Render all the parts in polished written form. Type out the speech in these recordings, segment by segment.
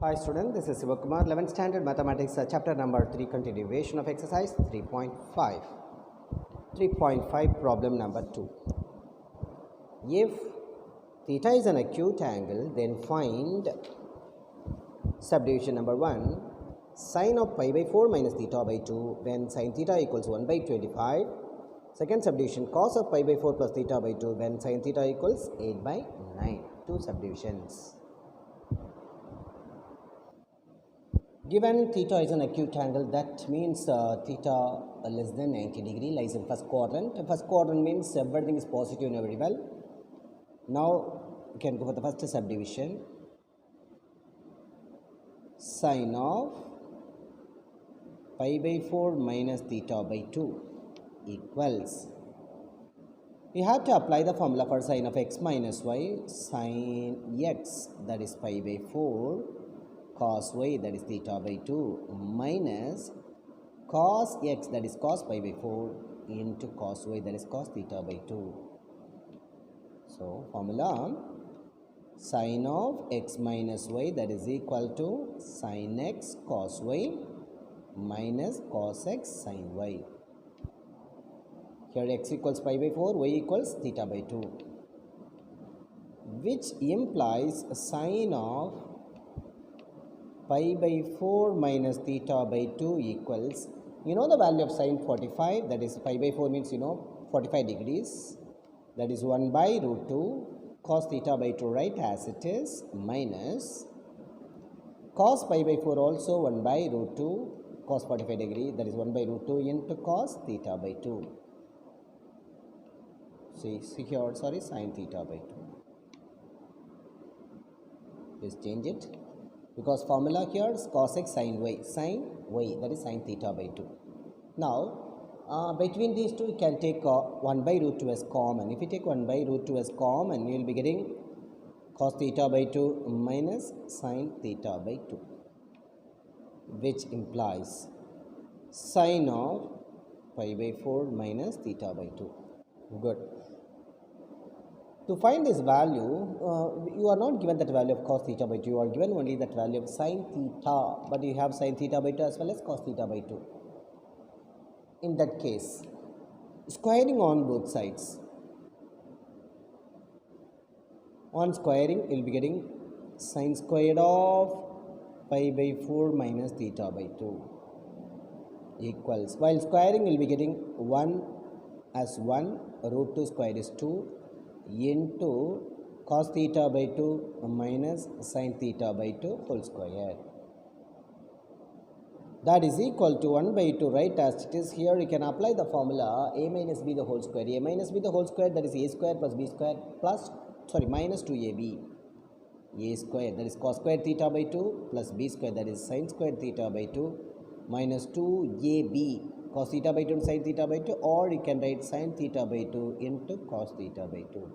Hi student, this is Sivakumar, 11th standard mathematics, chapter number 3, continuation of exercise 3.5. 3.5 problem number 2. If theta is an acute angle, then find subdivision number 1, sine of pi by 4 minus theta by 2 when sine theta equals 1 by 25. Second subdivision, cos of pi by 4 plus theta by 2 when sine theta equals 8 by 9. Two subdivisions. Given theta is an acute angle, that means theta less than 90 degree lies in first quadrant. First quadrant means everything is positive and very well. Now you can go for the first subdivision. Sine of pi by 4 minus theta by 2 equals. We have to apply the formula for sine of x minus y. Sine x, that is pi by 4, cos y, that is theta by 2, minus cos x, that is cos pi by 4, into cos y, that is cos theta by 2. So formula, sine of x minus y, that is equal to sine x cos y minus cos x sine y. Here x equals pi by 4, y equals theta by 2, which implies sine of pi by 4 minus theta by 2 equals, you know the value of sine 45, that is pi by 4 means 45 degrees, that is 1 by root 2 cos theta by 2, right, as it is, minus cos pi by 4 also 1 by root 2 cos 45 degree, that is 1 by root 2 into cos theta by 2. See here, sorry, sine theta by 2. Please change it, because formula here is cos x sine y, that is sine theta by 2. Now between these two you can take 1 by root 2 as common. If you take 1 by root 2 as common, you will be getting cos theta by 2 minus sine theta by 2, which implies sine of pi by 4 minus theta by 2. Good. To find this value, you are not given that value of cos theta by 2, you are given only that value of sine theta, but you have sine theta by 2 as well as cos theta by 2. In that case, squaring on both sides. On squaring, you will be getting sine squared of pi by 4 minus theta by 2 equals, while squaring you will be getting 1 as 1, root 2 square is 2, into cos theta by 2 minus sin theta by 2 whole square. That is equal to 1 by 2, right, as it is. Here you can apply the formula a minus b the whole square. A minus b the whole square, that is a square plus b square plus, minus 2ab. A square, that is cos square theta by 2 plus b square, that is sin square theta by 2 minus 2ab. Cos theta by 2 and sin theta by 2, or you can write sin theta by 2 into cos theta by 2.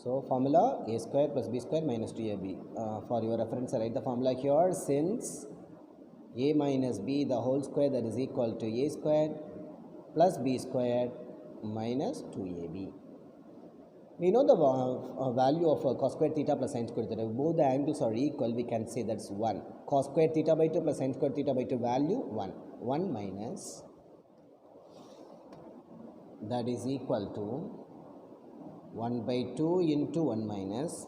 So formula a square plus b square minus 2ab. For your reference, I write the formula here. Since a minus b the whole square, that is equal to a square plus b square minus 2ab. We know the value of cos square theta plus sin square theta. If both the angles are equal, we can say that's 1. Cos square theta by 2 plus sin square theta by 2 value 1. 1 minus, that is equal to 1 by 2 into 1 minus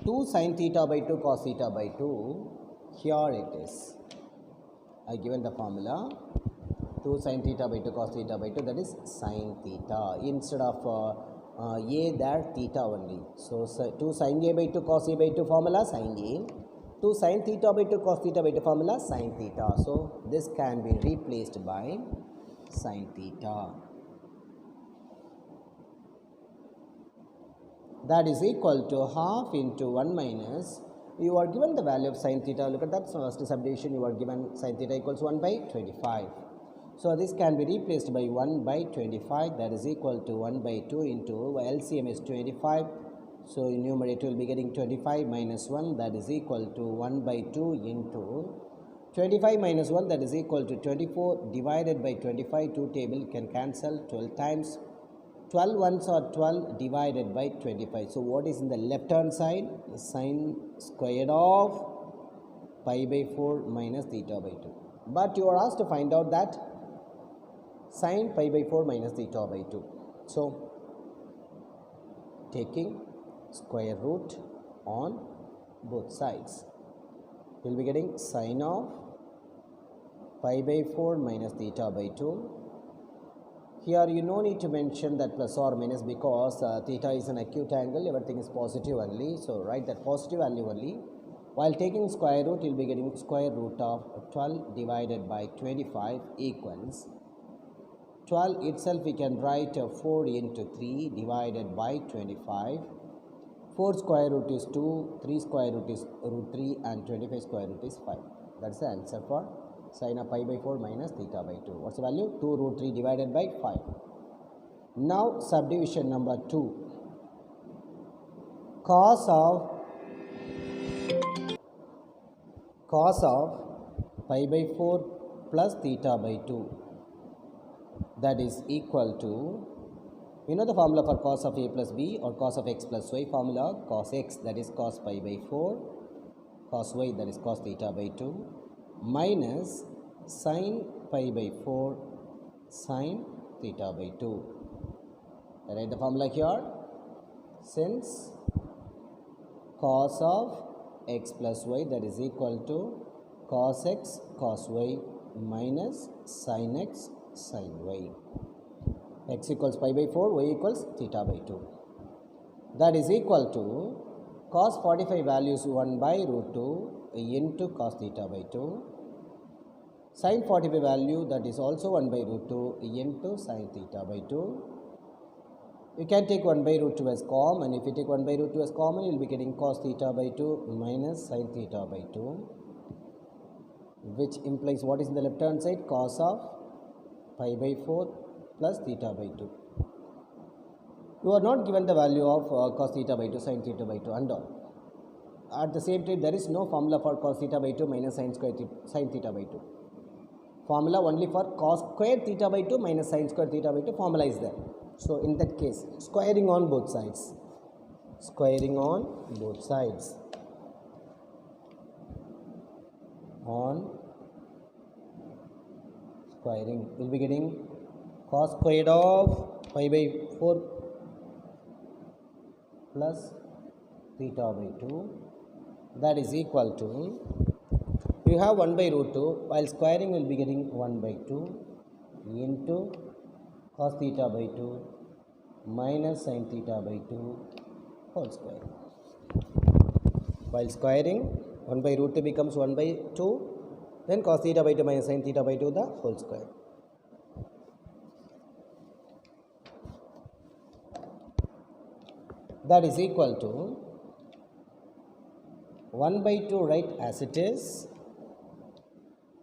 2 sin theta by 2 cos theta by 2. Here it is. I given the formula 2 sin theta by 2 cos theta by 2, that is sin theta. Instead of a, there theta only. So 2 sin a by 2 cos a by 2 formula sin a. 2 sin theta by 2 cos theta by 2 formula sin theta. So this can be replaced by sin theta. That is equal to half into 1 minus, you are given the value of sin theta. Look at that first subdivision, you are given sin theta equals 1 by 25. So this can be replaced by 1 by 25, that is equal to 1 by 2 into LCM is 25. So in numerator will be getting 25 minus 1, that is equal to 1 by 2 into 25 minus 1, that is equal to 24 divided by 25. 2 table can cancel, 12 times 12 ones are 12 divided by 25. So what is in the left hand side? Sine squared of pi by 4 minus theta by 2. But you are asked to find out that sine pi by 4 minus theta by 2. So taking square root on both sides, we will be getting sine of pi by 4 minus theta by 2. Here you no need to mention that plus or minus because theta is an acute angle, everything is positive only. So write that positive value only. While taking square root, you will be getting square root of 12 divided by 25 equals 12 itself we can write 4 into 3 divided by 25. 4 square root is 2, 3 square root is root 3 and 25 square root is 5. That's the answer for sine of pi by 4 minus theta by 2. What's the value? 2 root 3 divided by 5. Now subdivision number 2. Cos of pi by 4 plus theta by 2, that is equal to, you know the formula for cos of a plus b or cos of x plus y formula, cos x that is cos pi by 4, cos y that is cos theta by 2, minus sin pi by 4 sin theta by 2. I write the formula here. Since cos of x plus y that is equal to cos x cos y minus sin x sin y. X equals pi by 4, y equals theta by 2. That is equal to cos 45 values 1 by root 2 into cos theta by 2. Sin 45 value that is also 1 by root 2 into sin theta by 2. You can take 1 by root 2 as common. If you take 1 by root 2 as common, you will be getting cos theta by 2 minus sin theta by 2. Which implies what is in the left hand side? Cos of pi by 4 plus theta by 2. You are not given the value of cos theta by 2, sin theta by 2 and all. At the same time, there is no formula for cos theta by 2 minus sin theta by 2. Formula only for cos square theta by 2 minus sin square theta by 2 formula is there. So in that case, squaring on both sides. Squaring on both sides. On squaring, we will be getting cos squared of pi by 4 plus theta by 2, that is equal to, you have 1 by root 2, while squaring will be getting 1 by 2 into cos theta by 2 minus sin theta by 2 whole square. While squaring, 1 by root 2 becomes 1 by 2, then cos theta by 2 minus sin theta by 2 the whole square. That is equal to 1 by 2 right as it is.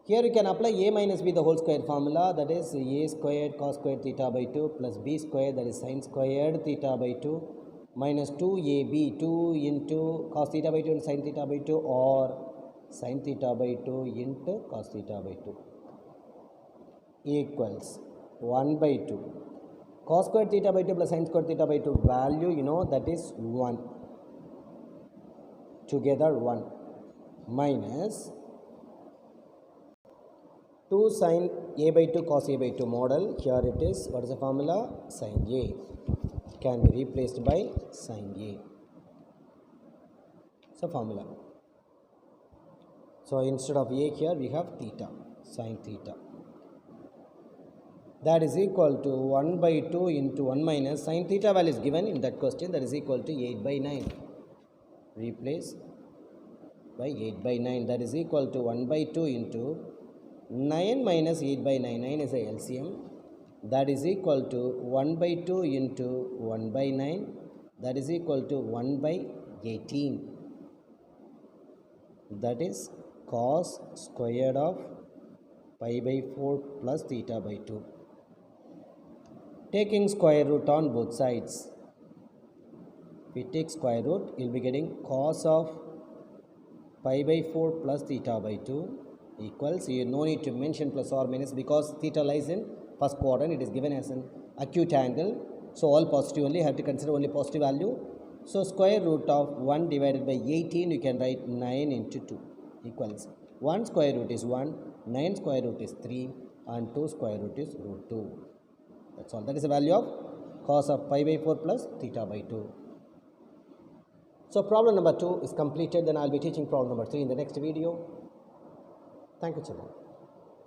Here you can apply a minus b the whole square formula, that is a squared cos squared theta by 2 plus b squared that is sin squared theta by 2 minus 2ab 2 into cos theta by 2 and sin theta by 2 or sin theta by 2 into cos theta by 2 equals 1 by 2. Cos squared theta by 2 plus sin squared theta by 2 value, you know, that is 1. Together 1 minus 2 sin a by 2 cos a by 2 model. Here it is. What is the formula? Sin a can be replaced by sin a. So formula. So instead of a here we have theta, sin theta. That is equal to 1 by 2 into 1 minus sin theta value is given in that question, that is equal to 8 by 9. Replace by 8 by 9, that is equal to 1 by 2 into 9 minus 8 by 9, 9 is a LCM, that is equal to 1 by 2 into 1 by 9, that is equal to 1 by 18. That is cos squared of pi by 4 plus theta by 2. Taking square root on both sides. If we take square root, you will be getting cos of pi by 4 plus theta by 2 equals, you no need to mention plus or minus because theta lies in first quadrant, it is given as an acute angle. So all positive only, have to consider only positive value. So square root of 1 divided by 18, you can write 9 into 2 equals 1 square root is 1, 9 square root is 3, and 2 square root is root 2. That's all. That is the value of cos of pi by 4 plus theta by 2. So problem number 2 is completed. Then I will be teaching problem number 3 in the next video. Thank you, children.